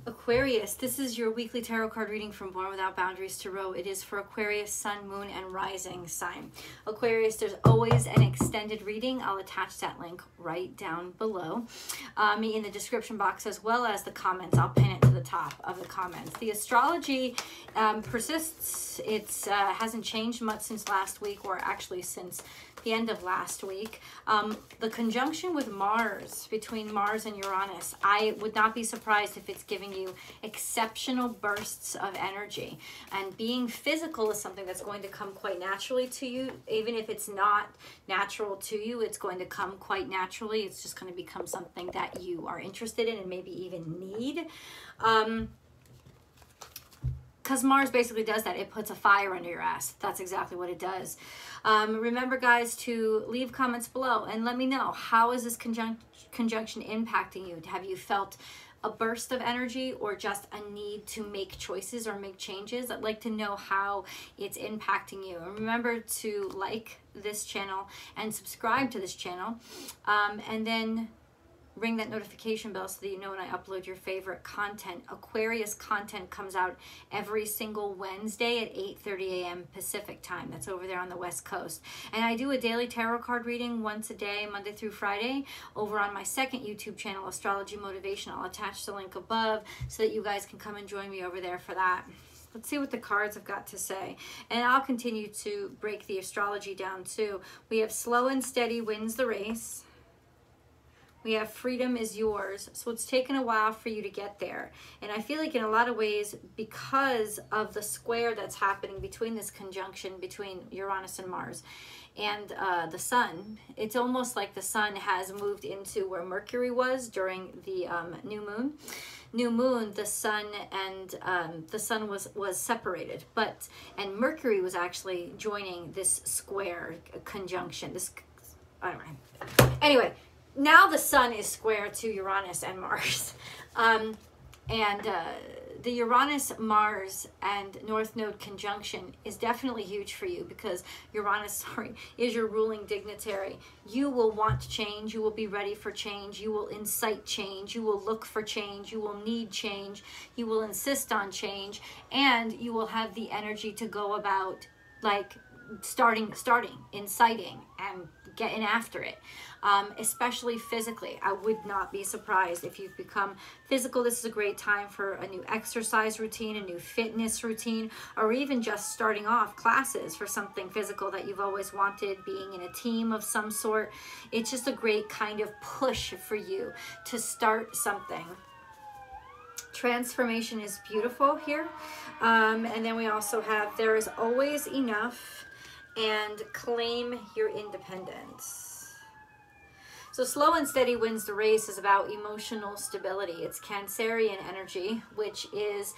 Aquarius, this is your weekly tarot card reading from Born Without Boundaries Tarot. It is for Aquarius, Sun, Moon, and Rising sign. Aquarius, there's always an extended reading. I'll attach that link right down below in the description box, as well as the comments. I'll pin it to the top of the comments. The astrology persists. It hasn't changed much since last week, or actually since the end of last week. The conjunction with Mars, between Mars and Uranus, I would not be surprised if it's giving you exceptional bursts of energy. And being physical is something that's going to come quite naturally to you. Even if it's not natural to you, it's going to come quite naturally. It's just going to become something that you are interested in and maybe even need. Because Mars basically does that. It puts a fire under your ass. That's exactly what it does. Remember, guys, to leave comments below and let me know, how is this conjunction impacting you? Have you felt a burst of energy or just a need to make choices or make changes? I'd like to know how it's impacting you. And remember to like this channel and subscribe to this channel. And then ring that notification bell so that you know when I upload your favorite content. Aquarius content comes out every single Wednesday at 8:30 a.m. Pacific time. That's over there on the West Coast. And I do a daily tarot card reading once a day, Monday through Friday, over on my second YouTube channel, Astrology Motivation. I'll attach the link above so that you guys can come and join me over there for that. Let's see what the cards have got to say. And I'll continue to break the astrology down too. We have slow and steady wins the race. We have freedom is yours. So it's taken a while for you to get there. And I feel like in a lot of ways, because of the square that's happening between this conjunction between Uranus and Mars and the sun, it's almost like the sun has moved into where Mercury was during the new moon. New moon, the sun and the sun was separated, and Mercury was actually joining this square conjunction. This, I don't know. Anyway. Now the sun is square to Uranus and Mars. The Uranus-Mars and North Node conjunction is definitely huge for you because Uranus, is your ruling dignitary. You will want change. You will be ready for change. You will incite change. You will look for change. You will need change. You will insist on change. And you will have the energy to go about, like, starting, inciting, and getting after it, especially physically. I would not be surprised if you've become physical. This is a great time for a new exercise routine, a new fitness routine, or even just starting off classes for something physical that you've always wanted, being in a team of some sort. It's just a great kind of push for you to start something. Transformation is beautiful here. And then we also have there is always enough and claim your independence. So slow and steady wins the race is about emotional stability. It's Cancerian energy, which is,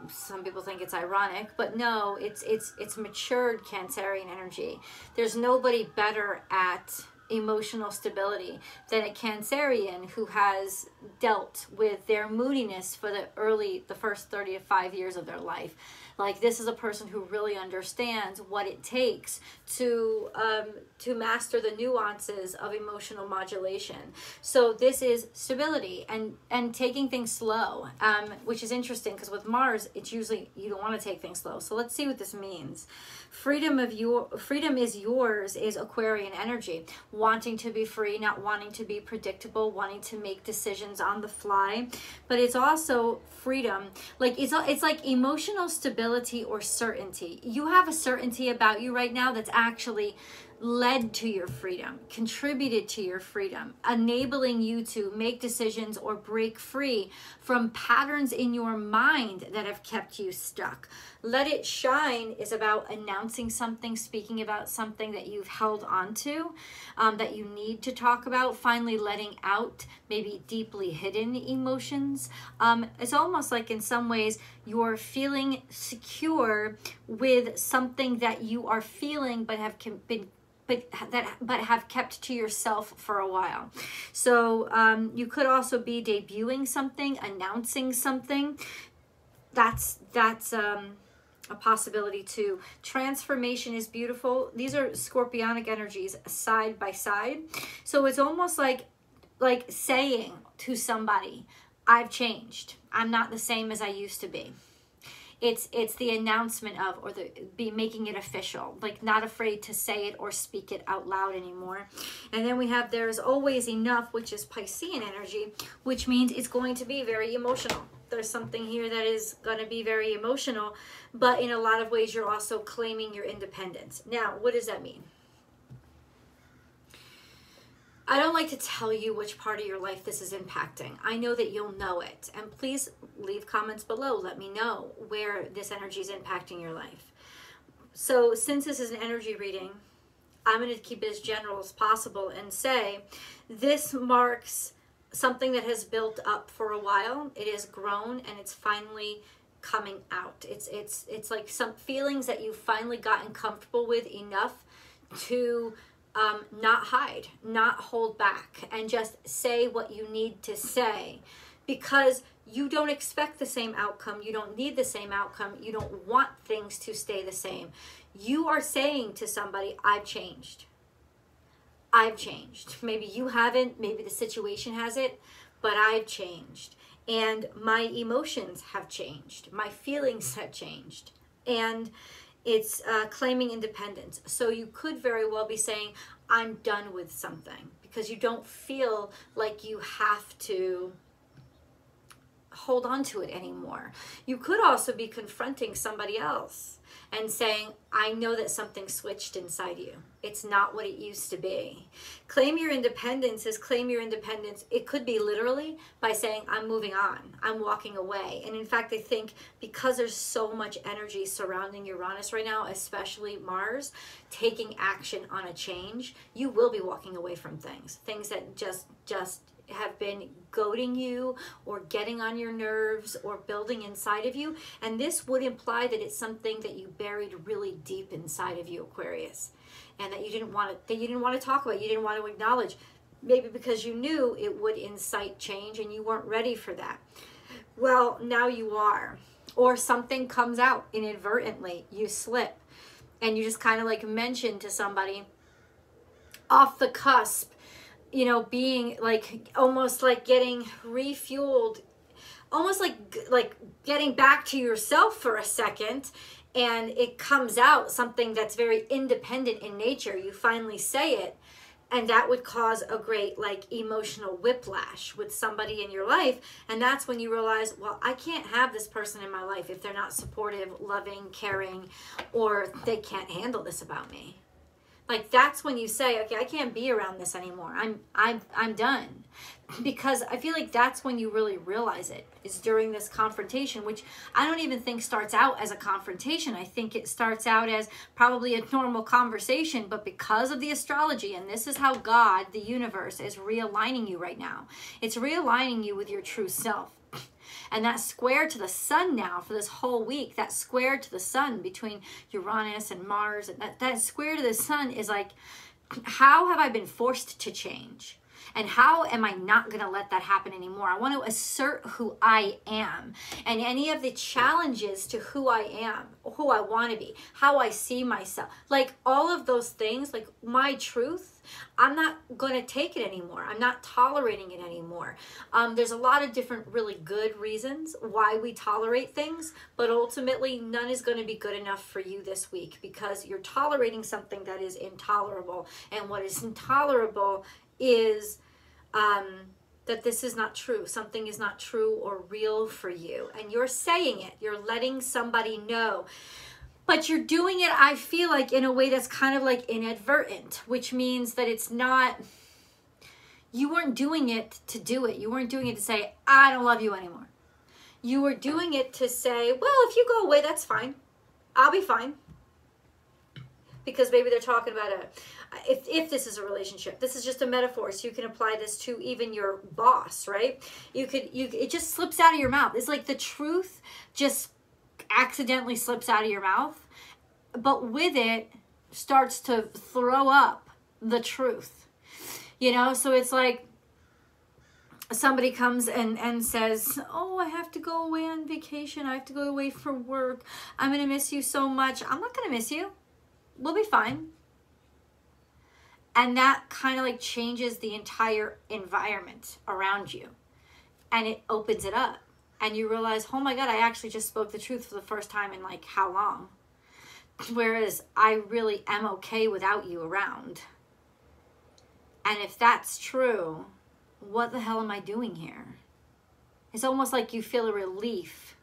some people think it's ironic, but no, it's matured Cancerian energy. There's nobody better at emotional stability than a Cancerian who has dealt with their moodiness for the first 35 years of their life. Like, this is a person who really understands what it takes to master the nuances of emotional modulation. So this is stability and taking things slow, which is interesting because with Mars, it's usually you don't want to take things slow. So let's see what this means. Freedom is yours is Aquarian energy, wanting to be free, not wanting to be predictable, wanting to make decisions on the fly. But it's also freedom, like it's like emotional stability or certainty. You have a certainty about you right now that's actually led to your freedom, contributed to your freedom, enabling you to make decisions or break free from patterns in your mind that have kept you stuck. Let it shine is about announcing something, speaking about something that you've held on to, that you need to talk about, finally letting out maybe deeply hidden emotions. It's almost like in some ways you're feeling secure with something that you are feeling but have kept to yourself for a while. So you could also be debuting something, announcing something. That's a possibility too. Transformation is beautiful. These are scorpionic energies side by side. So it's almost like saying to somebody, I've changed. I'm not the same as I used to be. It's the announcement of, or making it official, like not afraid to say it or speak it out loud anymore. And then we have there's always enough, which is Piscean energy, which means it's going to be very emotional. There's something here that is going to be very emotional, but in a lot of ways you're also claiming your independence. Now, what does that mean? I don't like to tell you which part of your life this is impacting. I know that you'll know it. And please leave comments below. Let me know where this energy is impacting your life. So since this is an energy reading, I'm going to keep it as general as possible and say this marks something that has built up for a while. It has grown and it's finally coming out. It's like some feelings that you've finally gotten comfortable with enough to not hide, not hold back, and just say what you need to say, because you don't expect the same outcome. You don't need the same outcome. You don't want things to stay the same. You are saying to somebody, I've changed. I've changed. Maybe you haven't, maybe the situation has it, but I've changed. And my emotions have changed. My feelings have changed. And it's claiming independence. So you could very well be saying, I'm done with something, because you don't feel like you have to hold on to it anymore. You could also be confronting somebody else and saying, I know that something switched inside you. It's not what it used to be. Claim your independence is claim your independence. It could be literally by saying, I'm moving on, I'm walking away. And in fact, I think because there's so much energy surrounding Uranus right now, especially Mars, taking action on a change, you will be walking away from things that just have been goading you or getting on your nerves or building inside of you. And this would imply that it's something that you buried really deep inside of you, Aquarius, and that you didn't want to talk about, you didn't want to acknowledge, maybe because you knew it would incite change and you weren't ready for that. Well, now you are. Or something comes out inadvertently, you slip, and you just kind of like mention to somebody off the cusp, you know, being like almost like getting refueled, almost like getting back to yourself for a second, and it comes out something that's very independent in nature. You finally say it, and that would cause a great like emotional whiplash with somebody in your life. And that's when you realize, well, I can't have this person in my life if they're not supportive, loving, caring, or they can't handle this about me. Like that's when you say, okay, I can't be around this anymore. I'm done. Because I feel like that's when you really realize it, is during this confrontation, which I don't even think starts out as a confrontation. I think it starts out as probably a normal conversation, but because of the astrology, and this is how God, the universe, is realigning you right now. It's realigning you with your true self. And that square to the sun now for this whole week, that square to the sun between Uranus and Mars, and that square to the sun is like, how have I been forced to change? And how am I not going to let that happen anymore? I want to assert who I am. And any of the challenges to who I am, who I want to be, how I see myself, like all of those things, like my truth, I'm not going to take it anymore. I'm not tolerating it anymore. There's a lot of different really good reasons why we tolerate things, but ultimately none is going to be good enough for you this week, because you're tolerating something that is intolerable. And what is intolerable is that this is not true. Something is not true or real for you. And you're saying it. You're letting somebody know. But you're doing it, I feel like, in a way that's kind of like inadvertent, which means that it's not, you weren't doing it to do it. You weren't doing it to say, I don't love you anymore. You were doing it to say, well, if you go away, that's fine. I'll be fine. Because maybe they're talking about if this is a relationship, this is just a metaphor, so you can apply this to even your boss, right? It just slips out of your mouth. It's like the truth just accidentally slips out of your mouth, but with it starts to throw up the truth, you know? So it's like somebody comes and says, oh, I have to go away on vacation. I have to go away for work. I'm going to miss you so much. I'm not going to miss you. We'll be fine. And that kind of like changes the entire environment around you. and it opens it up. And you realize, oh my God, I actually just spoke the truth for the first time in like how long? Whereas I really am okay without you around. And if that's true, what the hell am I doing here? It's almost like you feel a relief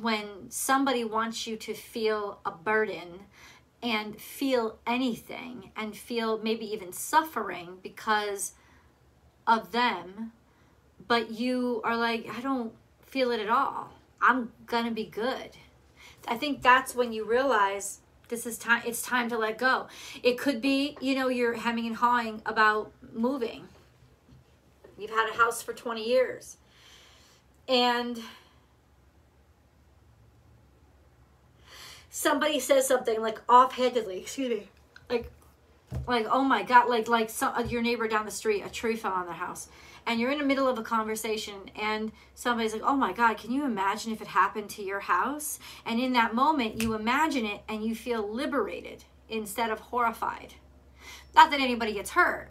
when somebody wants you to feel a burden and feel anything and feel maybe even suffering because of them. But you are like, I don't feel it at all. I'm gonna be good. I think that's when you realize this is time. It's time to let go. It could be, you know, you're hemming and hawing about moving. You've had a house for 20 years. And somebody says something like offhandedly, excuse me, like, oh my God, like your neighbor down the street, a tree fell on their house. And you're in the middle of a conversation and somebody's like, oh my God, can you imagine if it happened to your house? And in that moment, you imagine it and you feel liberated instead of horrified. Not that anybody gets hurt,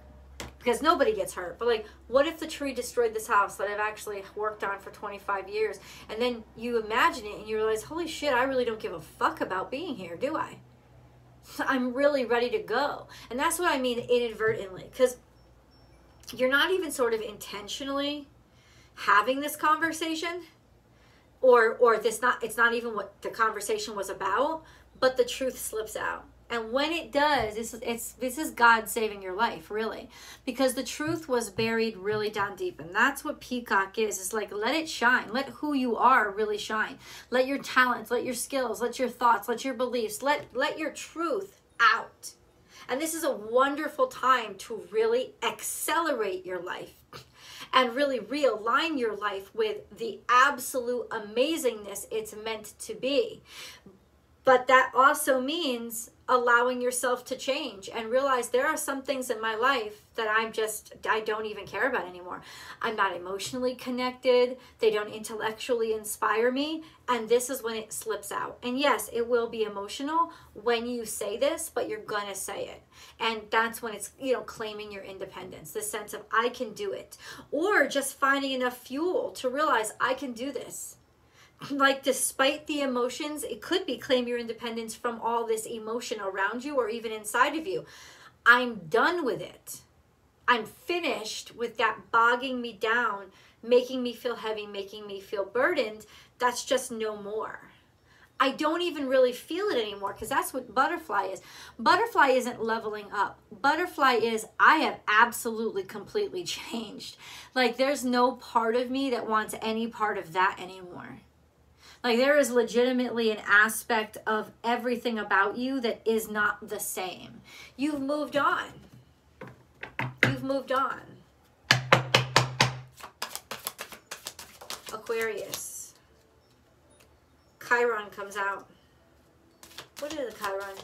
because nobody gets hurt. But like, what if the tree destroyed this house that I've actually worked on for 25 years? And then you imagine it and you realize, holy shit, I really don't give a fuck about being here, do I? I'm really ready to go. And that's what I mean inadvertently, because you're not even sort of intentionally having this conversation, or it's not even what the conversation was about, but the truth slips out. And when it does, this is God saving your life, really, because the truth was buried really down deep. And that's what Peacock is. It's like, let it shine. Let who you are really shine. Let your talents, let your skills, let your thoughts, let your beliefs, let your truth out. And this is a wonderful time to really accelerate your life and really realign your life with the absolute amazingness it's meant to be. But that also means allowing yourself to change and realize there are some things in my life that I don't even care about anymore. I'm not emotionally connected. They don't intellectually inspire me. And this is when it slips out. And yes, it will be emotional when you say this, but you're going to say it. And that's when it's, you know, claiming your independence, the sense of I can do it, or just finding enough fuel to realize I can do this. Like, despite the emotions, it could be claim your independence from all this emotion around you or even inside of you. I'm done with it. I'm finished with that bogging me down, making me feel heavy, making me feel burdened. That's just no more. I don't even really feel it anymore, because that's what butterfly is. Butterfly isn't leveling up. Butterfly is, I have absolutely completely changed. Like, there's no part of me that wants any part of that anymore. Like, there is legitimately an aspect of everything about you that is not the same. You've moved on. You've moved on. Aquarius. Chiron comes out. What are the Chiron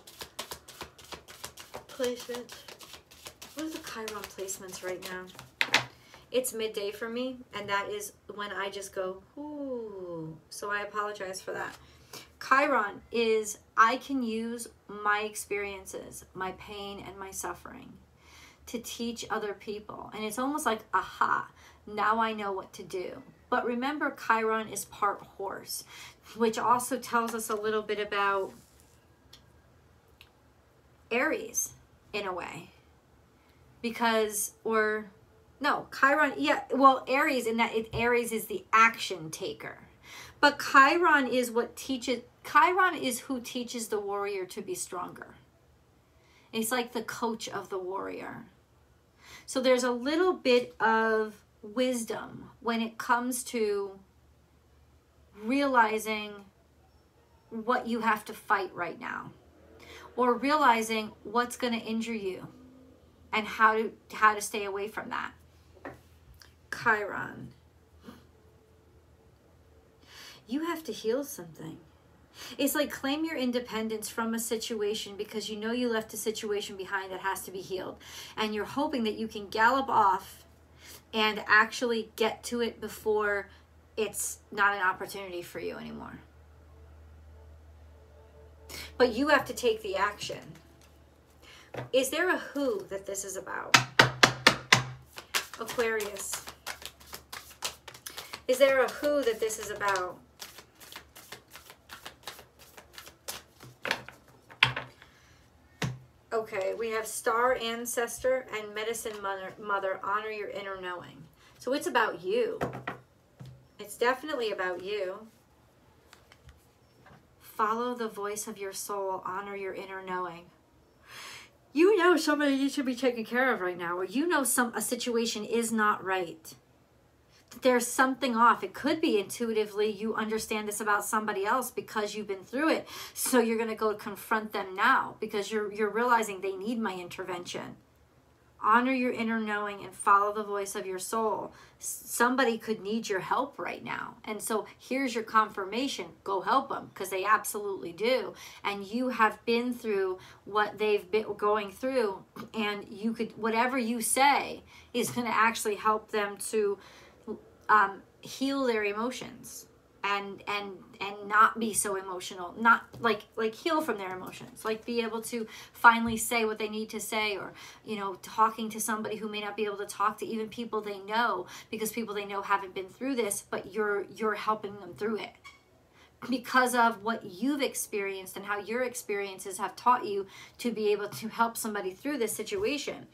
placements? What are the Chiron placements right now? It's midday for me, and that is when I just go, ooh. So I apologize for that. Chiron is, I can use my experiences, my pain and my suffering to teach other people. And it's almost like, aha, now I know what to do. But remember, Chiron is part horse, which also tells us a little bit about Aries in a way. Because, or... no, Chiron, yeah, well, Aries, in that Aries is the action taker. But Chiron is what teaches, Chiron is who teaches the warrior to be stronger. It's like the coach of the warrior. So there's a little bit of wisdom when it comes to realizing what you have to fight right now, or realizing what's going to injure you and how to stay away from that. Chiron. You have to heal something. It's like claim your independence from a situation because you know you left a situation behind that has to be healed. And you're hoping that you can gallop off and actually get to it before it's not an opportunity for you anymore. But you have to take the action. Is there a who that this is about? Aquarius. Is there a who that this is about? Okay, we have star ancestor and medicine mother. Honor your inner knowing. So it's about you. It's definitely about you. Follow the voice of your soul. Honor your inner knowing. You know somebody you should be taken care of right now, or you know a situation is not right. There's something off. It could be intuitively you understand this about somebody else because you've been through it. So you're going to go confront them now because you're realizing they need my intervention. Honor your inner knowing and follow the voice of your soul. Somebody could need your help right now. And so here's your confirmation. Go help them because they absolutely do. And you have been through what they've been going through. And you could, whatever you say is going to actually help them to heal their emotions and not be so emotional, not like heal from their emotions, like be able to finally say what they need to say, or talking to somebody who may not be able to talk to even people they know, because people they know haven't been through this, but you're helping them through it because of what you've experienced and how your experiences have taught you to be able to help somebody through this situation.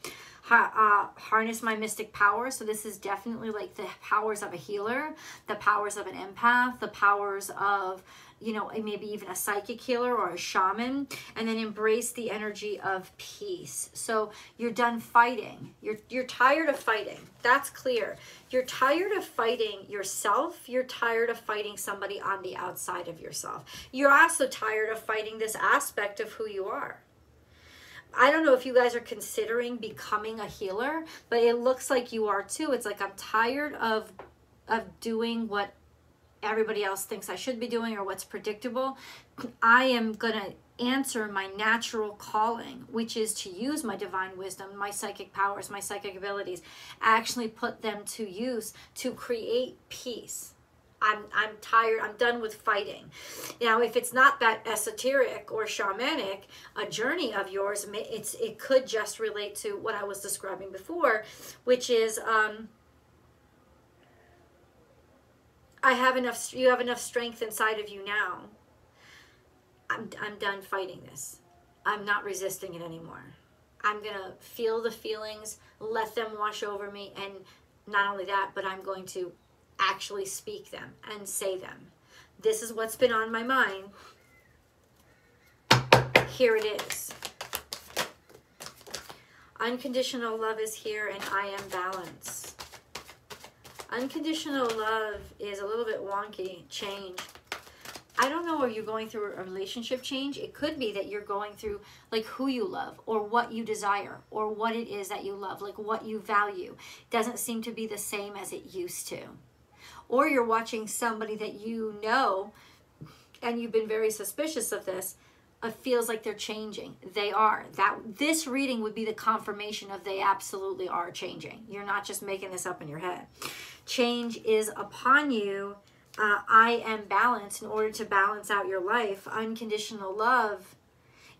Harness my mystic power. So this is definitely like the powers of a healer, the powers of an empath, the powers of, maybe even a psychic healer or a shaman, and then embrace the energy of peace. So you're done fighting. You're tired of fighting. That's clear. You're tired of fighting yourself. You're tired of fighting somebody on the outside of yourself. You're also tired of fighting this aspect of who you are. I don't know if you guys are considering becoming a healer, but it looks like you are too. It's like I'm tired of doing what everybody else thinks I should be doing or what's predictable. I am going to answer my natural calling, which is to use my divine wisdom, my psychic powers, my psychic abilities, actually put them to use to create peace. I'm tired. I'm done with fighting. Now, if it's not that esoteric or shamanic, a journey of yours, it could just relate to what I was describing before, which is you have enough strength inside of you now. I'm done fighting this. I'm not resisting it anymore. I'm going to feel the feelings, let them wash over me, and not only that, but I'm going to actually speak them and say them. This is what's been on my mind. Here it is. Unconditional love is here, and I am balance. Unconditional love is a little bit wonky. Change. I don't know if you're going through a relationship change. It could be that you're going through like who you love or what you desire or what it is that you love, like what you value. It doesn't seem to be the same as it used to. Or you're watching somebody that you know and you've been very suspicious of this. It feels like they're changing. They are. This reading would be the confirmation of they absolutely are changing. You're not just making this up in your head. Change is upon you. I am balanced. In order to balance out your life, unconditional love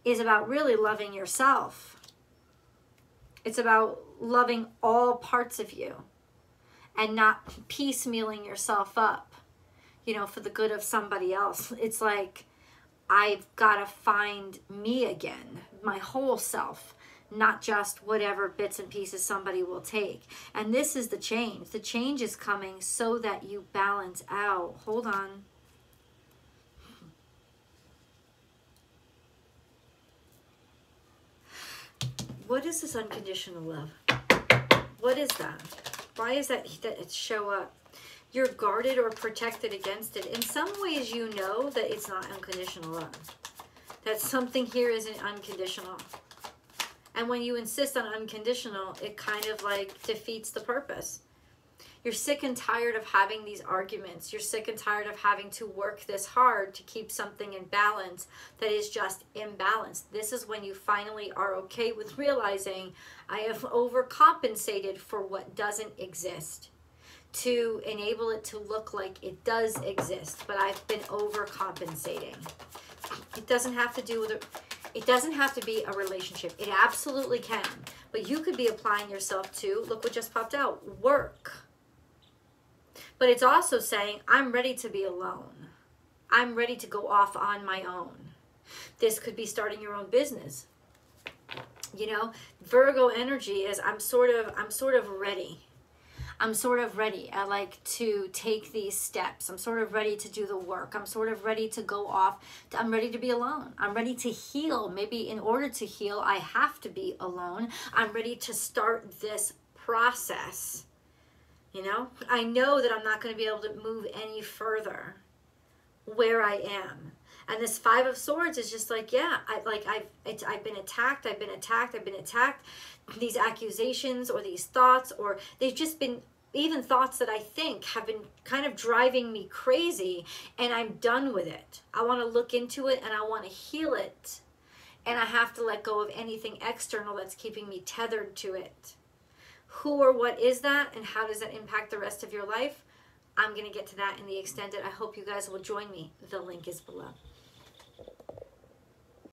is about really loving yourself. It's about loving all parts of you and not piecemealing yourself up, for the good of somebody else. It's like, I've got to find me again, my whole self, not just whatever bits and pieces somebody will take. And this is the change. The change is coming so that you balance out. Hold on. What is this unconditional love? What is that? Why is that it show up? You're guarded or protected against it. In some ways, you know that it's not unconditional love. That something here isn't unconditional. And when you insist on unconditional, it kind of like defeats the purpose. You're sick and tired of having these arguments. You're sick and tired of having to work this hard to keep something in balance that is just imbalanced. This is when you finally are okay with realizing I have overcompensated for what doesn't exist to enable it to look like it does exist, but I've been overcompensating. It doesn't have to do with it. It doesn't have to be a relationship. It absolutely can. But you could be applying yourself to, look what just popped out, work. But it's also saying, I'm ready to be alone. I'm ready to go off on my own. This could be starting your own business. You know, Virgo energy is I'm sort of ready. I'm sort of ready. I like to take these steps. I'm sort of ready to do the work. I'm sort of ready to go off. I'm ready to be alone. I'm ready to heal. Maybe in order to heal, I have to be alone. I'm ready to start this process. You know, I know that I'm not going to be able to move any further where I am. And this Five of Swords is just like, yeah, I've been attacked. I've been attacked. I've been attacked. These accusations or these thoughts, or they've just been even thoughts that I think have been kind of driving me crazy, and I'm done with it. I want to look into it and I want to heal it. And I have to let go of anything external that's keeping me tethered to it. Who or what is that, and how does that impact the rest of your life? I'm going to get to that in the extended. I hope you guys will join me. The link is below.